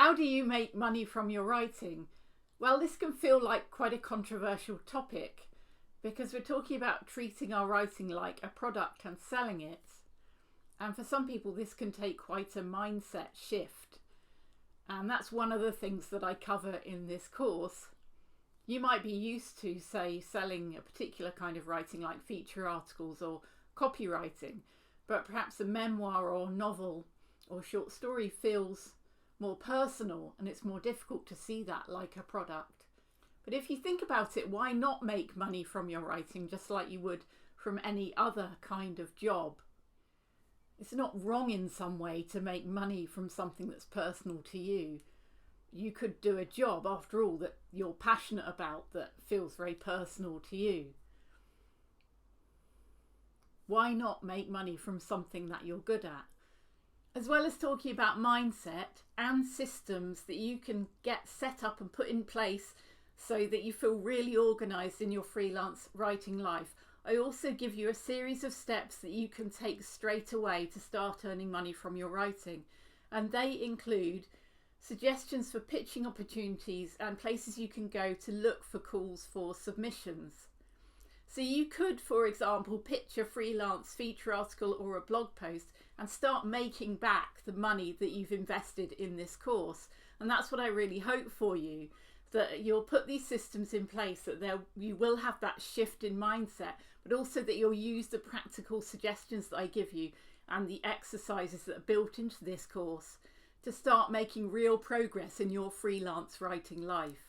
How do you make money from your writing? Well, this can feel like quite a controversial topic because we're talking about treating our writing like a product and selling it. And for some people, this can take quite a mindset shift. And that's one of the things that I cover in this course. You might be used to, say, selling a particular kind of writing like feature articles or copywriting, but perhaps a memoir or novel or short story feels more personal and it's more difficult to see that like a product. But if you think about it, why not make money from your writing just like you would from any other kind of job? It's not wrong in some way to make money from something that's personal to you. You could do a job, after all, that you're passionate about, that feels very personal to you. Why not make money from something that you're good at? As well as talking about mindset and systems that you can get set up and put in place so that you feel really organised in your freelance writing life, I also give you a series of steps that you can take straight away to start earning money from your writing. And they include suggestions for pitching opportunities and places you can go to look for calls for submissions. So you could, for example, pitch a freelance feature article or a blog post and start making back the money that you've invested in this course. And that's what I really hope for you, that you'll put these systems in place, that you will have that shift in mindset, but also that you'll use the practical suggestions that I give you and the exercises that are built into this course to start making real progress in your freelance writing life.